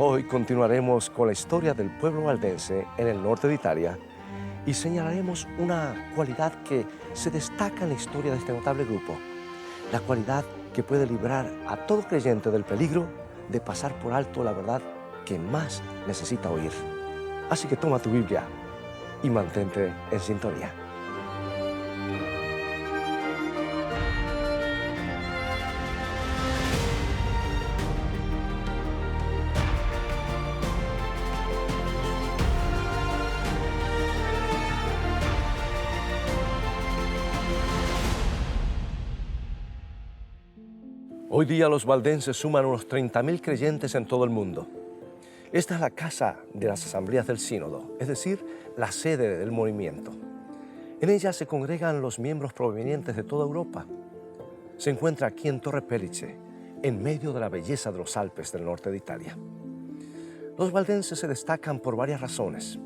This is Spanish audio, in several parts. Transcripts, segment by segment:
Hoy continuaremos con la historia del pueblo valdense en el norte de Italia y señalaremos una cualidad que se destaca en la historia de este notable grupo, la cualidad que puede librar a todo creyente del peligro de pasar por alto la verdad que más necesita oír. Así que toma tu Biblia y mantente en sintonía. Hoy día los valdenses suman unos 30.000 creyentes en todo el mundo. Esta es la casa de las asambleas del sínodo, es decir, la sede del movimiento. En ella se congregan los miembros provenientes de toda Europa. Se encuentra aquí en Torre Pellice, en medio de la belleza de los Alpes del norte de Italia. Los valdenses se destacan por varias razones.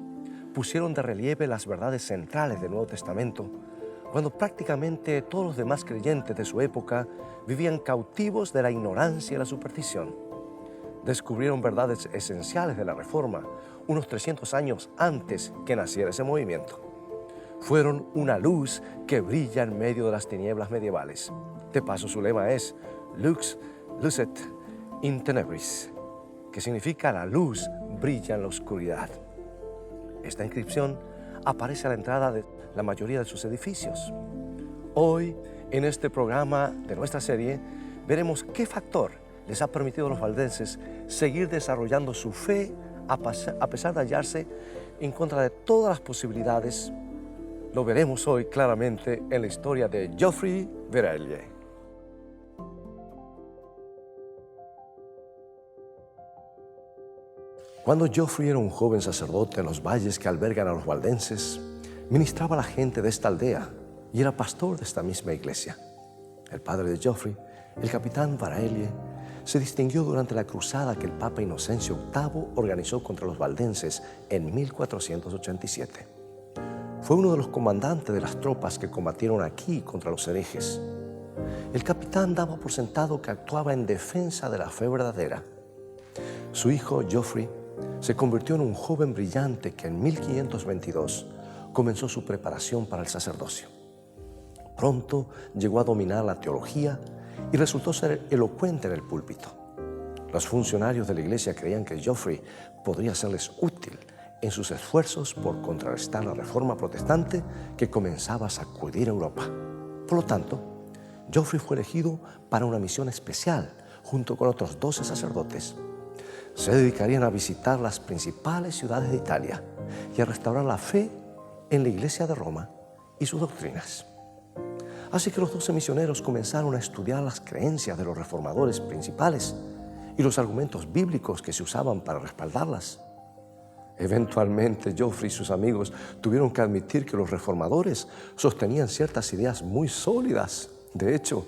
Pusieron de relieve las verdades centrales del Nuevo Testamento, cuando prácticamente todos los demás creyentes de su época vivían cautivos de la ignorancia y la superstición. Descubrieron verdades esenciales de la Reforma unos 300 años antes que naciera ese movimiento. Fueron una luz que brilla en medio de las tinieblas medievales. De paso, su lema es Lux lucet in tenebris, que significa la luz brilla en la oscuridad. Esta inscripción aparece a la entrada de la mayoría de sus edificios. Hoy, en este programa de nuestra serie, veremos qué factor les ha permitido a los valdenses seguir desarrollando su fe a pesar de hallarse en contra de todas las posibilidades. Lo veremos hoy claramente en la historia de Geoffrey Verelje. Cuando Geoffrey era un joven sacerdote en los valles que albergan a los valdenses, ministraba a la gente de esta aldea y era pastor de esta misma iglesia. El padre de Geoffrey, el capitán Verelje, se distinguió durante la cruzada que el Papa Inocencio VIII organizó contra los valdenses en 1487. Fue uno de los comandantes de las tropas que combatieron aquí contra los herejes. El capitán daba por sentado que actuaba en defensa de la fe verdadera. Su hijo, Geoffrey, se convirtió en un joven brillante que en 1522 comenzó su preparación para el sacerdocio. Pronto llegó a dominar la teología y resultó ser elocuente en el púlpito. Los funcionarios de la iglesia creían que Geoffrey podría serles útil en sus esfuerzos por contrarrestar la reforma protestante que comenzaba a sacudir Europa. Por lo tanto, Geoffrey fue elegido para una misión especial junto con otros 12 sacerdotes. Se dedicarían a visitar las principales ciudades de Italia y a restaurar la fe en la iglesia de Roma y sus doctrinas. Así que los 12 misioneros comenzaron a estudiar las creencias de los reformadores principales y los argumentos bíblicos que se usaban para respaldarlas. Eventualmente, Geoffrey y sus amigos tuvieron que admitir que los reformadores sostenían ciertas ideas muy sólidas. De hecho,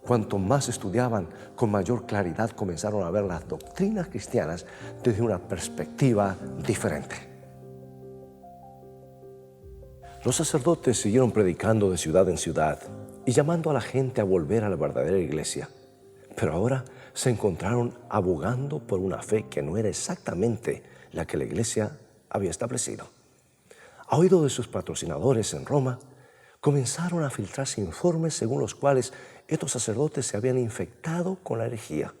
cuanto más estudiaban, con mayor claridad comenzaron a ver las doctrinas cristianas desde una perspectiva diferente. Los sacerdotes siguieron predicando de ciudad en ciudad y llamando a la gente a volver a la verdadera iglesia. Pero ahora se encontraron abogando por una fe que no era exactamente la que la iglesia había establecido. A oído de sus patrocinadores en Roma, comenzaron a filtrarse informes según los cuales estos sacerdotes se habían infectado con la herejía.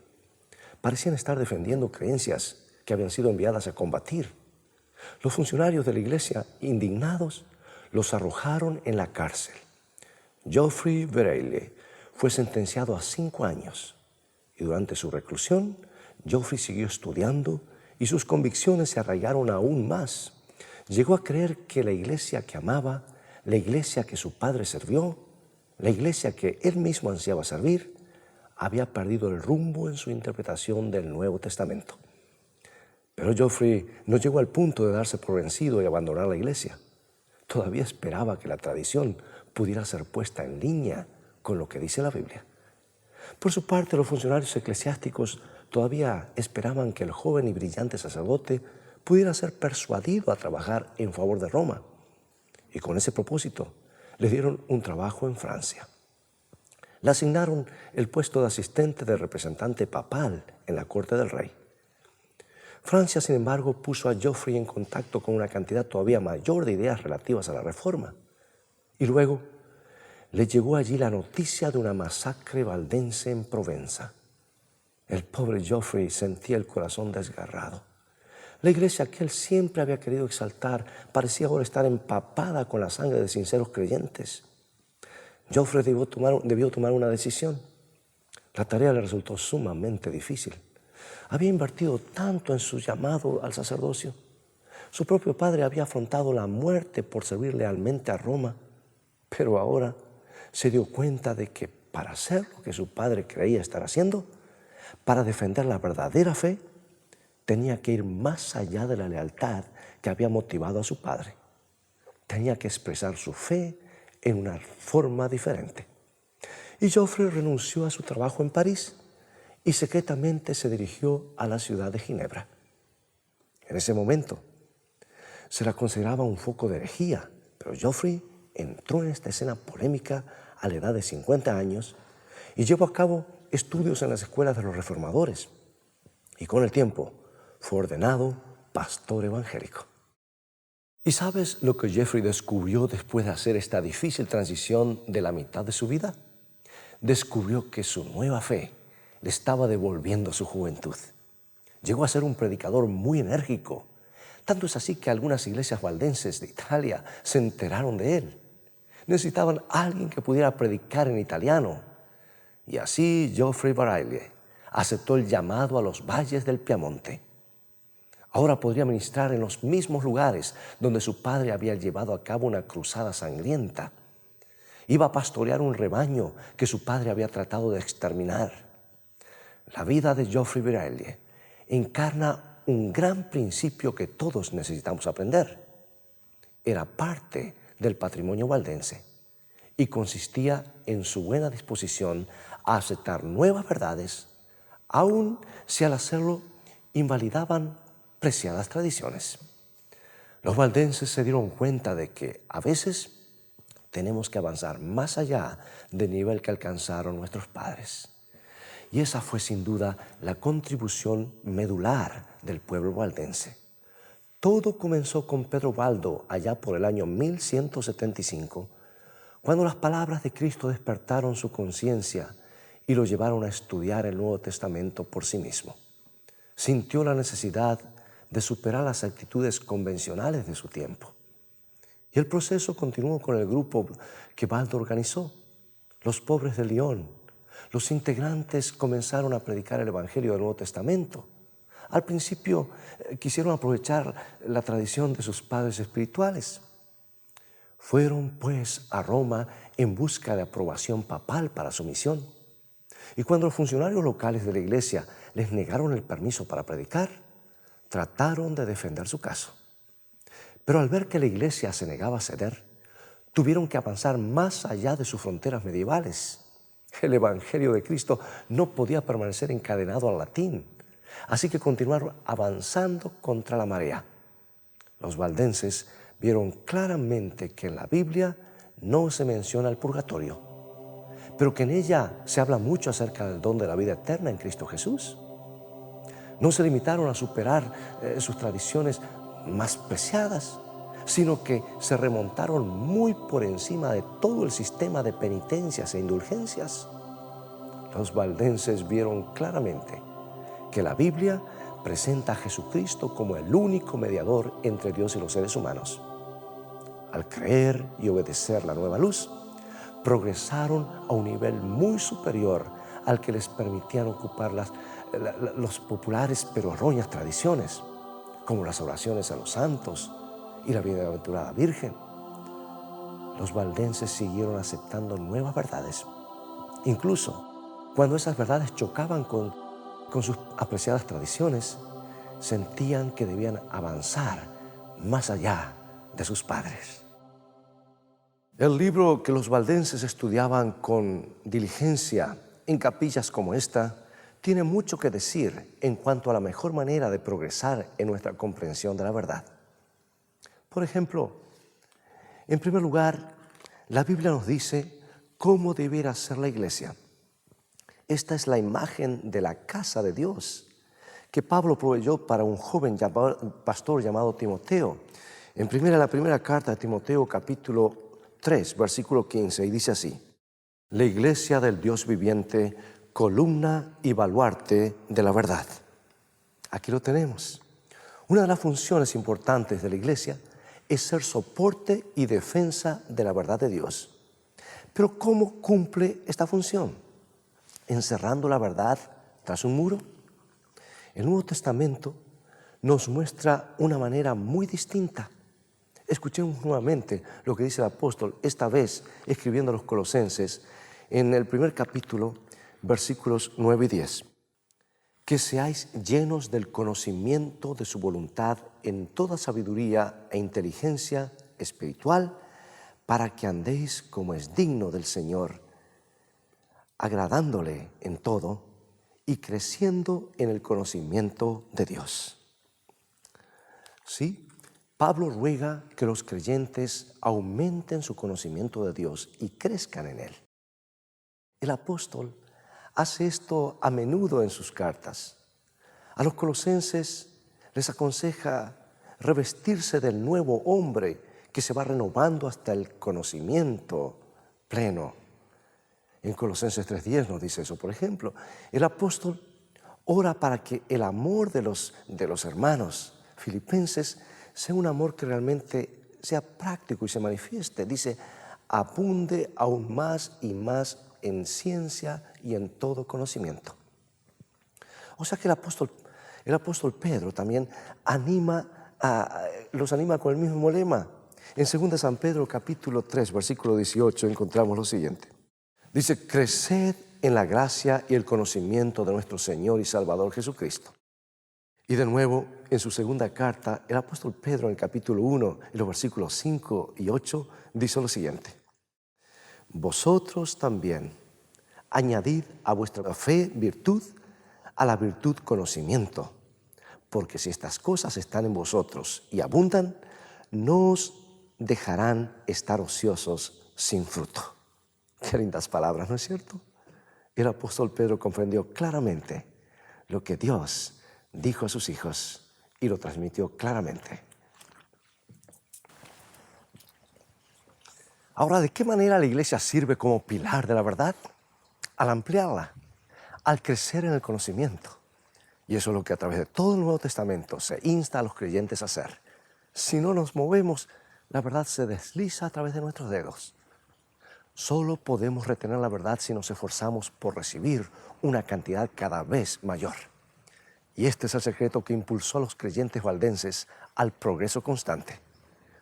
Parecían estar defendiendo creencias que habían sido enviadas a combatir. Los funcionarios de la iglesia, indignados, los arrojaron en la cárcel. Geoffrey Verelje fue sentenciado a 5 años y durante su reclusión, Geoffrey siguió estudiando y sus convicciones se arraigaron aún más. Llegó a creer que la iglesia que amaba, la iglesia que su padre sirvió, la iglesia que él mismo ansiaba servir, había perdido el rumbo en su interpretación del Nuevo Testamento. Pero Geoffrey no llegó al punto de darse por vencido y abandonar la iglesia. Todavía esperaba que la tradición pudiera ser puesta en línea con lo que dice la Biblia. Por su parte, los funcionarios eclesiásticos todavía esperaban que el joven y brillante sacerdote pudiera ser persuadido a trabajar en favor de Roma. Y con ese propósito, le dieron un trabajo en Francia. Le asignaron el puesto de asistente del representante papal en la corte del rey. Francia, sin embargo, puso a Geoffrey en contacto con una cantidad todavía mayor de ideas relativas a la Reforma. Y luego le llegó allí la noticia de una masacre valdense en Provenza. El pobre Geoffrey sentía el corazón desgarrado. La iglesia que él siempre había querido exaltar parecía ahora estar empapada con la sangre de sinceros creyentes. Geoffrey debió tomar una decisión. La tarea le resultó sumamente difícil. Había invertido tanto en su llamado al sacerdocio. Su propio padre había afrontado la muerte por servir lealmente a Roma, pero ahora se dio cuenta de que para hacer lo que su padre creía estar haciendo, para defender la verdadera fe, tenía que ir más allá de la lealtad que había motivado a su padre. Tenía que expresar su fe en una forma diferente. Y Geoffrey renunció a su trabajo en París y secretamente se dirigió a la ciudad de Ginebra. En ese momento se la consideraba un foco de herejía, pero Geoffrey entró en esta escena polémica a la edad de 50 años y llevó a cabo estudios en las escuelas de los reformadores. Y con el tiempo fue ordenado pastor evangélico. ¿Y sabes lo que Geoffrey descubrió después de hacer esta difícil transición de la mitad de su vida? Descubrió que su nueva fe le estaba devolviendo su juventud. Llegó a ser un predicador muy enérgico. Tanto es así que algunas iglesias valdenses de Italia se enteraron de él. Necesitaban a alguien que pudiera predicar en italiano. Y así Geoffrey Bareilles aceptó el llamado a los valles del Piamonte. Ahora podría ministrar en los mismos lugares donde su padre había llevado a cabo una cruzada sangrienta. Iba a pastorear un rebaño que su padre había tratado de exterminar. La vida de Geoffrey Bareilles encarna un gran principio que todos necesitamos aprender. Era parte del patrimonio valdense y consistía en su buena disposición a aceptar nuevas verdades, aun si al hacerlo invalidaban preciadas tradiciones. Los valdenses se dieron cuenta de que a veces tenemos que avanzar más allá del nivel que alcanzaron nuestros padres. Y esa fue sin duda la contribución medular del pueblo valdense. Todo comenzó con Pedro Baldo allá por el año 1175, cuando las palabras de Cristo despertaron su conciencia y lo llevaron a estudiar el Nuevo Testamento por sí mismo. Sintió la necesidad de superar las actitudes convencionales de su tiempo. Y el proceso continuó con el grupo que Baldo organizó, los pobres de Lyon. Los integrantes comenzaron a predicar el Evangelio del Nuevo Testamento. Al principio quisieron aprovechar la tradición de sus padres espirituales. Fueron pues a Roma en busca de aprobación papal para su misión. Y cuando los funcionarios locales de la iglesia les negaron el permiso para predicar, trataron de defender su caso. Pero al ver que la iglesia se negaba a ceder, tuvieron que avanzar más allá de sus fronteras medievales. El Evangelio de Cristo no podía permanecer encadenado al latín, así que continuaron avanzando contra la marea. Los valdenses vieron claramente que en la Biblia no se menciona el purgatorio, pero que en ella se habla mucho acerca del don de la vida eterna en Cristo Jesús. No se limitaron a superar sus tradiciones más preciadas, sino que se remontaron muy por encima de todo el sistema de penitencias e indulgencias. Los valdenses vieron claramente que la Biblia presenta a Jesucristo como el único mediador entre Dios y los seres humanos. Al creer y obedecer la nueva luz, progresaron a un nivel muy superior al que les permitían ocupar los populares pero erróneas tradiciones, como las oraciones a los santos y la bienaventurada Virgen. Los valdenses siguieron aceptando nuevas verdades, incluso cuando esas verdades chocaban con sus apreciadas tradiciones, sentían que debían avanzar más allá de sus padres. El libro que los valdenses estudiaban con diligencia en capillas como esta tiene mucho que decir en cuanto a la mejor manera de progresar en nuestra comprensión de la verdad. Por ejemplo, en primer lugar, la Biblia nos dice cómo debiera ser la iglesia. Esta es la imagen de la casa de Dios, que Pablo proveyó para un joven pastor llamado Timoteo. La primera carta de Timoteo, capítulo 3, versículo 15, y dice así: la iglesia del Dios viviente, columna y baluarte de la verdad. Aquí lo tenemos. Una de las funciones importantes de la iglesia es ser soporte y defensa de la verdad de Dios. Pero ¿cómo cumple esta función? ¿Encerrando la verdad tras un muro? El Nuevo Testamento nos muestra una manera muy distinta. Escuchemos nuevamente lo que dice el apóstol, esta vez escribiendo a los Colosenses, en el primer capítulo, versículos 9 y 10. Que seáis llenos del conocimiento de su voluntad en toda sabiduría e inteligencia espiritual, para que andéis como es digno del Señor, agradándole en todo y creciendo en el conocimiento de Dios. Sí, Pablo ruega que los creyentes aumenten su conocimiento de Dios y crezcan en Él. El apóstol hace esto a menudo en sus cartas. A los colosenses les aconseja revestirse del nuevo hombre que se va renovando hasta el conocimiento pleno. En Colosenses 3:10 nos dice eso, por ejemplo. El apóstol ora para que el amor de los hermanos filipenses sea un amor que realmente sea práctico y se manifieste. Dice, abunde aún más y más en ciencia y en todo conocimiento. O sea que el apóstol Pedro también los anima con el mismo lema. En 2 San Pedro capítulo 3, versículo 18 encontramos lo siguiente. Dice, creced en la gracia y el conocimiento de nuestro Señor y Salvador Jesucristo. Y de nuevo, en su segunda carta, el apóstol Pedro en el capítulo 1, en los versículos 5 y 8, dice lo siguiente. Vosotros también añadid a vuestra fe virtud, a la virtud conocimiento, porque si estas cosas están en vosotros y abundan, no os dejarán estar ociosos sin fruto. Qué lindas palabras, ¿no es cierto? El apóstol Pedro comprendió claramente lo que Dios dijo a sus hijos y lo transmitió claramente. Ahora, ¿de qué manera la iglesia sirve como pilar de la verdad? Al ampliarla, al crecer en el conocimiento. Y eso es lo que a través de todo el Nuevo Testamento se insta a los creyentes a hacer. Si no nos movemos, la verdad se desliza a través de nuestros dedos. Solo podemos retener la verdad si nos esforzamos por recibir una cantidad cada vez mayor. Y este es el secreto que impulsó a los creyentes valdenses al progreso constante.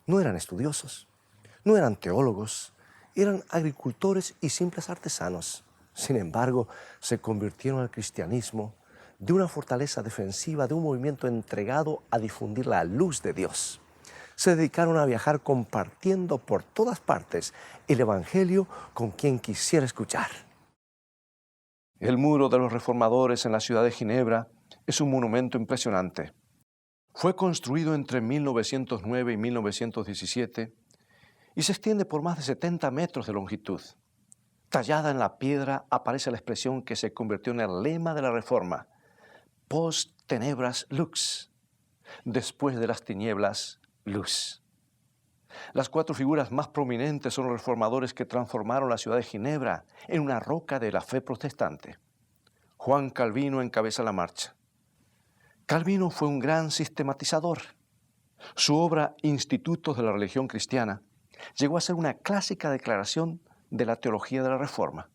No eran estudiosos, no eran teólogos, eran agricultores y simples artesanos. Sin embargo, se convirtieron al cristianismo de una fortaleza defensiva, de un movimiento entregado a difundir la luz de Dios. Se dedicaron a viajar compartiendo por todas partes el Evangelio con quien quisiera escuchar. El muro de los reformadores en la ciudad de Ginebra es un monumento impresionante. Fue construido entre 1909 y 1917 y se extiende por más de 70 metros de longitud. Tallada en la piedra aparece la expresión que se convirtió en el lema de la Reforma: post tenebras lux, después de las tinieblas, luz. Las 4 figuras más prominentes son los reformadores que transformaron la ciudad de Ginebra en una roca de la fe protestante. Juan Calvino encabeza la marcha. Calvino fue un gran sistematizador. Su obra Institutos de la Religión Cristiana llegó a ser una clásica declaración de la teología de la Reforma.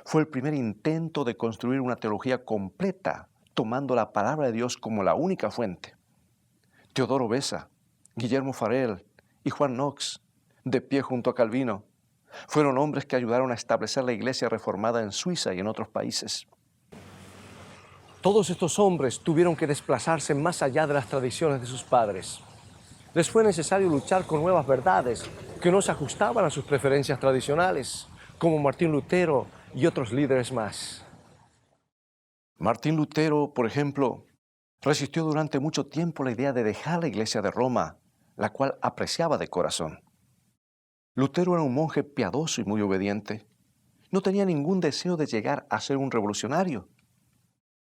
Fue el primer intento de construir una teología completa, tomando la palabra de Dios como la única fuente. Teodoro Beza, Guillermo Farel y Juan Knox, de pie junto a Calvino, fueron hombres que ayudaron a establecer la iglesia reformada en Suiza y en otros países. Todos estos hombres tuvieron que desplazarse más allá de las tradiciones de sus padres. Les fue necesario luchar con nuevas verdades que no se ajustaban a sus preferencias tradicionales, como Martín Lutero y otros líderes más. Martín Lutero, por ejemplo, resistió durante mucho tiempo la idea de dejar la iglesia de Roma, la cual apreciaba de corazón. Lutero era un monje piadoso y muy obediente. No tenía ningún deseo de llegar a ser un revolucionario.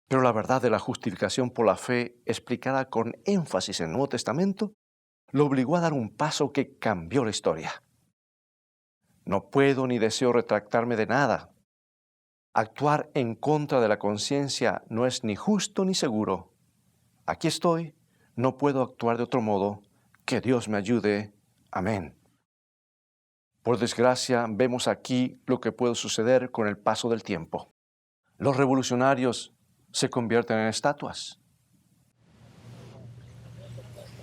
Pero la verdad de la justificación por la fe, explicada con énfasis en el Nuevo Testamento, lo obligó a dar un paso que cambió la historia. No puedo ni deseo retractarme de nada. Actuar en contra de la conciencia no es ni justo ni seguro. Aquí estoy, no puedo actuar de otro modo. Que Dios me ayude. Amén. Por desgracia, vemos aquí lo que puede suceder con el paso del tiempo. Los revolucionarios se convierten en estatuas.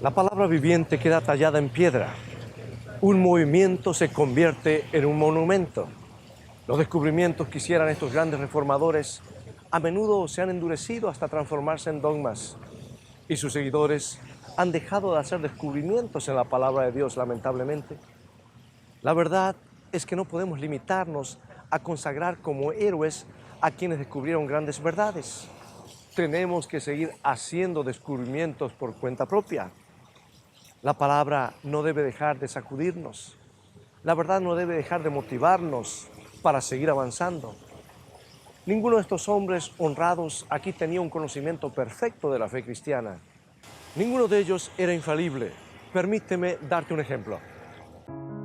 La palabra viviente queda tallada en piedra. Un movimiento se convierte en un monumento. Los descubrimientos que hicieran estos grandes reformadores a menudo se han endurecido hasta transformarse en dogmas. Y sus seguidores han dejado de hacer descubrimientos en la palabra de Dios, lamentablemente. La verdad es que no podemos limitarnos a consagrar como héroes a quienes descubrieron grandes verdades. Tenemos que seguir haciendo descubrimientos por cuenta propia. La palabra no debe dejar de sacudirnos. La verdad no debe dejar de motivarnos para seguir avanzando. Ninguno de estos hombres honrados aquí tenía un conocimiento perfecto de la fe cristiana. Ninguno de ellos era infalible. Permíteme darte un ejemplo.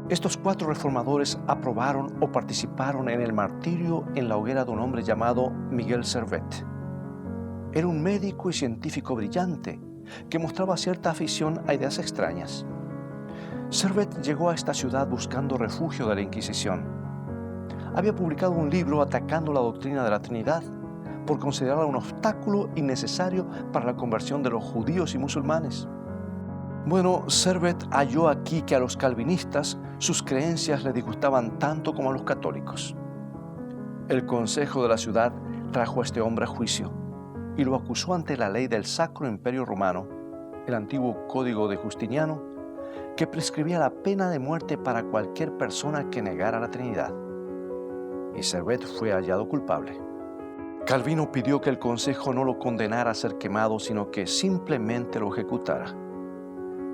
Estos 4 reformadores aprobaron o participaron en el martirio en la hoguera de un hombre llamado Miguel Servet. Era un médico y científico brillante que mostraba cierta afición a ideas extrañas. Servet llegó a esta ciudad buscando refugio de la Inquisición. Había publicado un libro atacando la doctrina de la Trinidad por considerarla un obstáculo innecesario para la conversión de los judíos y musulmanes. Bueno, Servet halló aquí que a los calvinistas sus creencias le disgustaban tanto como a los católicos. El consejo de la ciudad trajo a este hombre a juicio y lo acusó ante la ley del Sacro Imperio Romano, el antiguo Código de Justiniano, que prescribía la pena de muerte para cualquier persona que negara la Trinidad. Y Servet fue hallado culpable. Calvino pidió que el consejo no lo condenara a ser quemado, sino que simplemente lo ejecutara.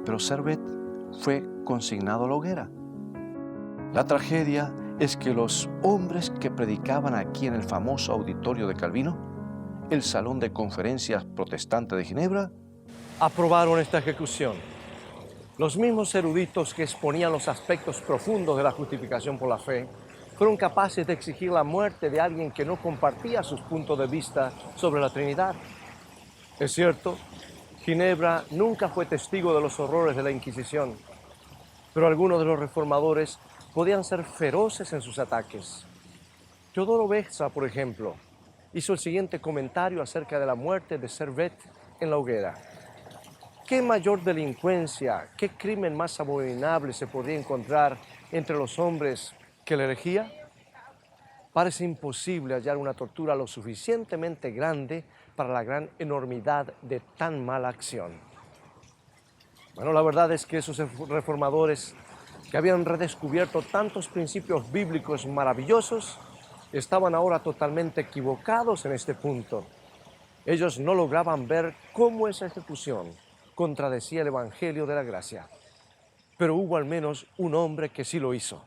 Pero Servet fue consignado a la hoguera. La tragedia es que los hombres que predicaban aquí en el famoso auditorio de Calvino, el Salón de Conferencias Protestante de Ginebra, aprobaron esta ejecución. Los mismos eruditos que exponían los aspectos profundos de la justificación por la fe fueron capaces de exigir la muerte de alguien que no compartía sus puntos de vista sobre la Trinidad. Es cierto, Ginebra nunca fue testigo de los horrores de la Inquisición, pero algunos de los reformadores podían ser feroces en sus ataques. Teodoro Beza, por ejemplo, hizo el siguiente comentario acerca de la muerte de Servet en la hoguera. ¿Qué mayor delincuencia, qué crimen más abominable se podría encontrar entre los hombres que la herejía? Parece imposible hallar una tortura lo suficientemente grande para la gran enormidad de tan mala acción. Bueno, la verdad es que esos reformadores que habían redescubierto tantos principios bíblicos maravillosos estaban ahora totalmente equivocados en este punto. Ellos no lograban ver cómo esa ejecución contradecía el Evangelio de la gracia. Pero hubo al menos un hombre que sí lo hizo.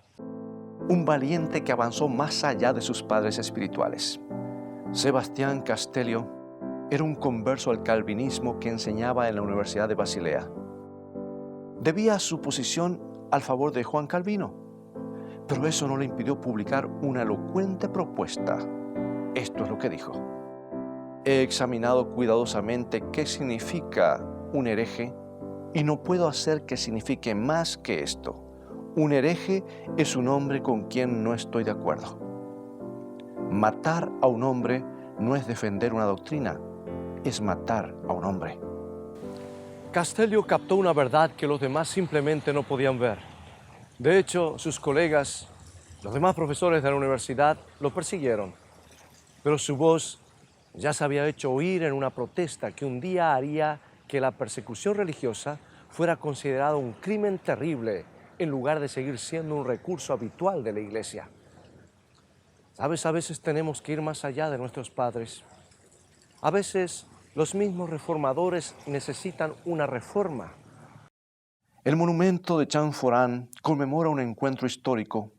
Un valiente que avanzó más allá de sus padres espirituales. Sebastián Castellio era un converso al calvinismo que enseñaba en la Universidad de Basilea. Debía su posición al favor de Juan Calvino, pero eso no le impidió publicar una elocuente propuesta. Esto es lo que dijo: he examinado cuidadosamente qué significa un hereje y no puedo hacer que signifique más que esto. Un hereje es un hombre con quien no estoy de acuerdo. Matar a un hombre no es defender una doctrina, es matar a un hombre. Castellio captó una verdad que los demás simplemente no podían ver. De hecho, sus colegas, los demás profesores de la universidad, lo persiguieron. Pero su voz ya se había hecho oír en una protesta que un día haría que la persecución religiosa fuera considerada un crimen terrible en lugar de seguir siendo un recurso habitual de la iglesia. ¿Sabes? A veces tenemos que ir más allá de nuestros padres. A veces los mismos reformadores necesitan una reforma. El monumento de Champforán conmemora un encuentro histórico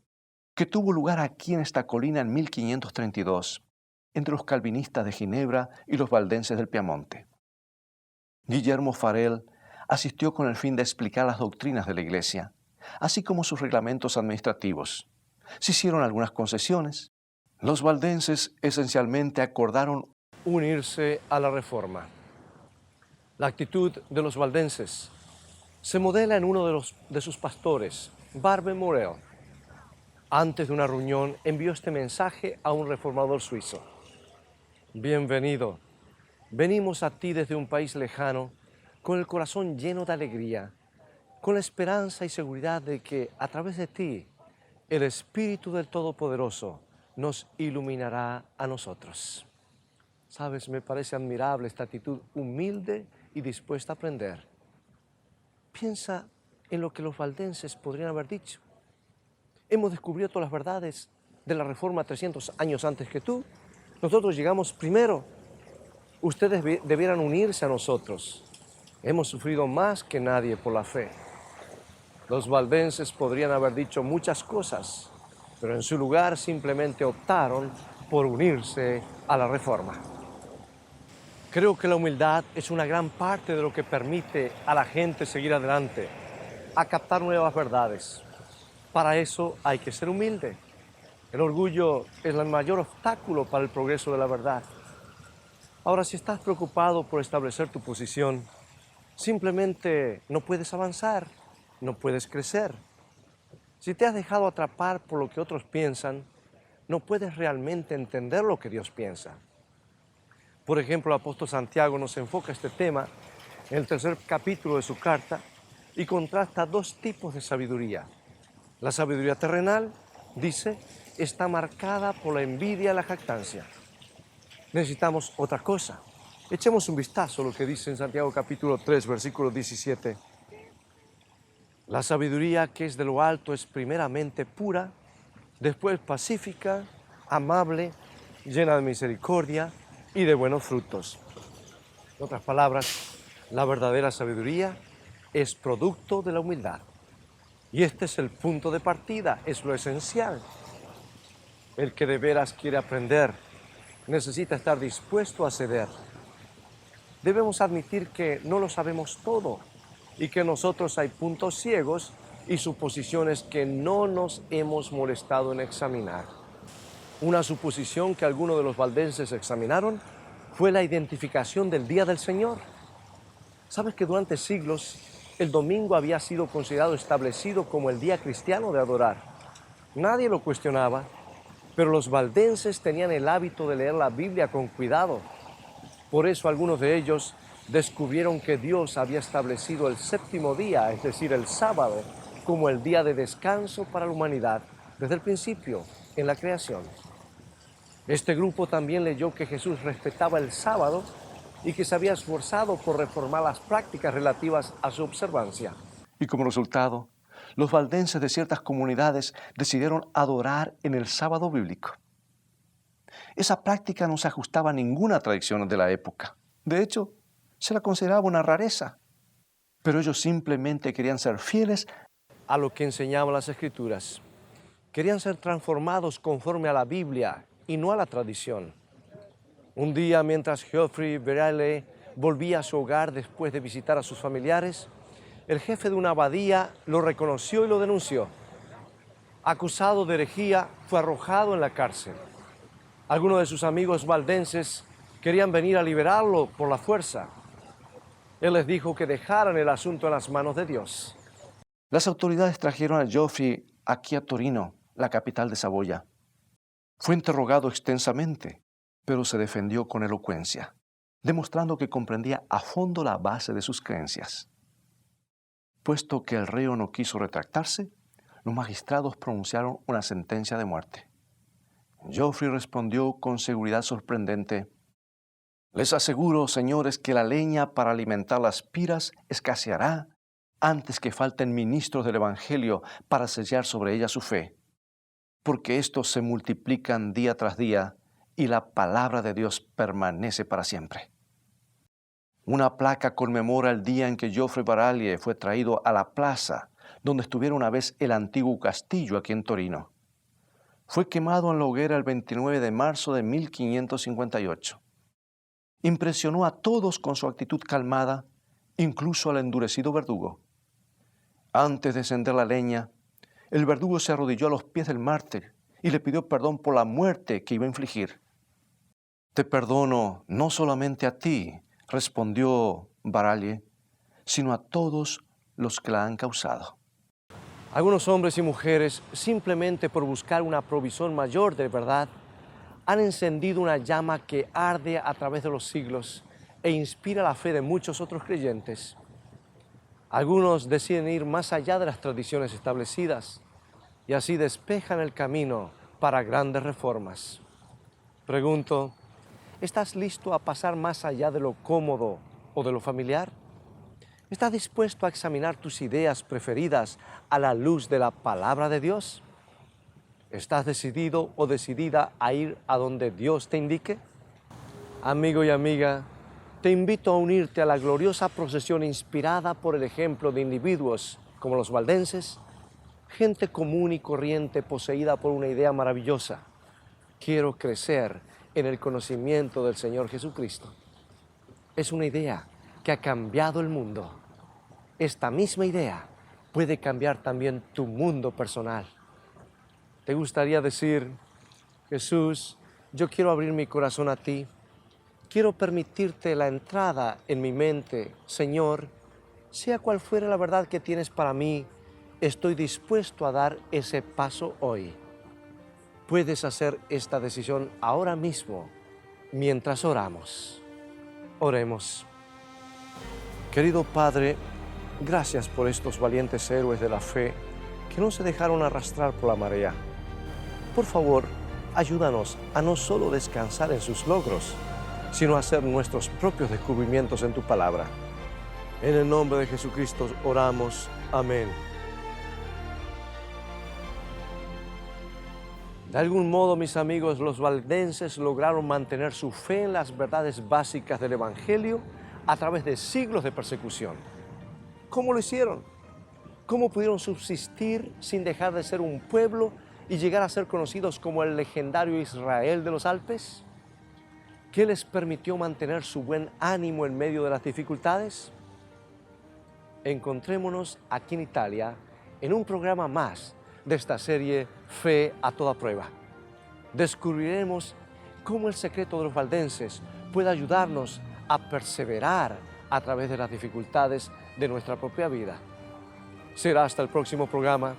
que tuvo lugar aquí en esta colina en 1532 entre los calvinistas de Ginebra y los valdenses del Piamonte. Guillermo Farel asistió con el fin de explicar las doctrinas de la Iglesia, así como sus reglamentos administrativos. Se hicieron algunas concesiones. Los valdenses esencialmente acordaron unirse a la Reforma. La actitud de los valdenses se modela en uno de sus pastores, Barbe Morel. Antes de una reunión envió este mensaje a un reformador suizo. Bienvenido, venimos a ti desde un país lejano, con el corazón lleno de alegría, con la esperanza y seguridad de que a través de ti, el Espíritu del Todopoderoso nos iluminará a nosotros. Sabes, me parece admirable esta actitud humilde y dispuesta a aprender. Piensa en lo que los valdenses podrían haber dicho. Hemos descubierto las verdades de la Reforma 300 años antes que tú. Nosotros llegamos primero. Ustedes debieran unirse a nosotros. Hemos sufrido más que nadie por la fe. Los valdenses podrían haber dicho muchas cosas, pero en su lugar simplemente optaron por unirse a la Reforma. Creo que la humildad es una gran parte de lo que permite a la gente seguir adelante, a captar nuevas verdades. Para eso hay que ser humilde. El orgullo es el mayor obstáculo para el progreso de la verdad. Ahora, si estás preocupado por establecer tu posición, simplemente no puedes avanzar, no puedes crecer. Si te has dejado atrapar por lo que otros piensan, no puedes realmente entender lo que Dios piensa. Por ejemplo, el apóstol Santiago nos enfoca este tema en el 3er capítulo de su carta y contrasta dos tipos de sabiduría. La sabiduría terrenal, dice, está marcada por la envidia y la jactancia. Necesitamos otra cosa. Echemos un vistazo a lo que dice en Santiago capítulo 3, versículo 17. La sabiduría que es de lo alto es primeramente pura, después pacífica, amable, llena de misericordia y de buenos frutos. En otras palabras, la verdadera sabiduría es producto de la humildad. Y este es el punto de partida, es lo esencial. El que de veras quiere aprender necesita estar dispuesto a ceder. Debemos admitir que no lo sabemos todo y que en nosotros hay puntos ciegos y suposiciones que no nos hemos molestado en examinar. Una suposición que algunos de los valdenses examinaron fue la identificación del Día del Señor. ¿Sabes que durante siglos el domingo había sido considerado establecido como el día cristiano de adorar? Nadie lo cuestionaba, pero los valdenses tenían el hábito de leer la Biblia con cuidado. Por eso algunos de ellos descubrieron que Dios había establecido el séptimo día, es decir, el sábado, como el día de descanso para la humanidad desde el principio, en la creación. Este grupo también leyó que Jesús respetaba el sábado y que se había esforzado por reformar las prácticas relativas a su observancia. Y como resultado, los valdenses de ciertas comunidades decidieron adorar en el sábado bíblico. Esa práctica no se ajustaba a ninguna tradición de la época. De hecho, se la consideraba una rareza. Pero ellos simplemente querían ser fieles a lo que enseñaban las Escrituras. Querían ser transformados conforme a la Biblia y no a la tradición. Un día, mientras Geoffrey Veralles volvía a su hogar después de visitar a sus familiares, el jefe de una abadía lo reconoció y lo denunció. Acusado de herejía, fue arrojado en la cárcel. Algunos de sus amigos valdenses querían venir a liberarlo por la fuerza. Él les dijo que dejaran el asunto en las manos de Dios. Las autoridades trajeron a Geoffrey aquí a Torino, la capital de Saboya. Fue interrogado extensamente, pero se defendió con elocuencia, demostrando que comprendía a fondo la base de sus creencias. Puesto que el reo no quiso retractarse, los magistrados pronunciaron una sentencia de muerte. Geoffrey respondió con seguridad sorprendente: «Les aseguro, señores, que la leña para alimentar las piras escaseará antes que falten ministros del Evangelio para sellar sobre ella su fe, porque estos se multiplican día tras día y la palabra de Dios permanece para siempre». Una placa conmemora el día en que Geoffrey Veralles fue traído a la plaza donde estuviera una vez el antiguo castillo aquí en Torino. Fue quemado en la hoguera el 29 de marzo de 1558. Impresionó a todos con su actitud calmada, incluso al endurecido verdugo. Antes de encender la leña, el verdugo se arrodilló a los pies del mártir y le pidió perdón por la muerte que iba a infligir. «Te perdono no solamente a ti», respondió Baralles, «sino a todos los que la han causado». Algunos hombres y mujeres, simplemente por buscar una provisión mayor de verdad, han encendido una llama que arde a través de los siglos e inspira la fe de muchos otros creyentes. Algunos deciden ir más allá de las tradiciones establecidas y así despejan el camino para grandes reformas. Pregunto, ¿estás listo a pasar más allá de lo cómodo o de lo familiar? ¿Estás dispuesto a examinar tus ideas preferidas a la luz de la palabra de Dios? ¿Estás decidido o decidida a ir a donde Dios te indique? Amigo y amiga, te invito a unirte a la gloriosa procesión inspirada por el ejemplo de individuos como los valdenses, gente común y corriente poseída por una idea maravillosa. Quiero crecer en el conocimiento del Señor Jesucristo. Es una idea que ha cambiado el mundo. Esta misma idea puede cambiar también tu mundo personal. ¿Te gustaría decir, Jesús, yo quiero abrir mi corazón a ti? Quiero permitirte la entrada en mi mente. Señor, sea cual fuera la verdad que tienes para mí, estoy dispuesto a dar ese paso hoy. Puedes hacer esta decisión ahora mismo, mientras oramos. Oremos. Querido Padre, gracias por estos valientes héroes de la fe que no se dejaron arrastrar por la marea. Por favor, ayúdanos a no solo descansar en sus logros, sino a hacer nuestros propios descubrimientos en tu palabra. En el nombre de Jesucristo oramos. Amén. De algún modo, mis amigos, los valdenses lograron mantener su fe en las verdades básicas del Evangelio a través de siglos de persecución. ¿Cómo lo hicieron? ¿Cómo pudieron subsistir sin dejar de ser un pueblo y llegar a ser conocidos como el legendario Israel de los Alpes? ¿Qué les permitió mantener su buen ánimo en medio de las dificultades? Encontrémonos aquí en Italia en un programa más de esta serie Fe a toda prueba. Descubriremos cómo el secreto de los valdenses puede ayudarnos a perseverar a través de las dificultades de nuestra propia vida. Será hasta el próximo programa.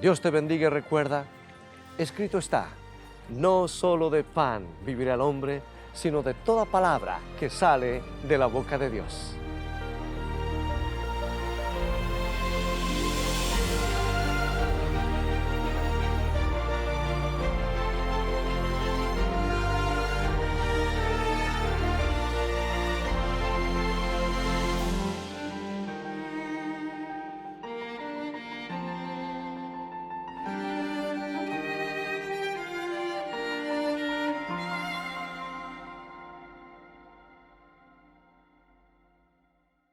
Dios te bendiga y recuerda, escrito está, no solo de pan vivirá el hombre, sino de toda palabra que sale de la boca de Dios.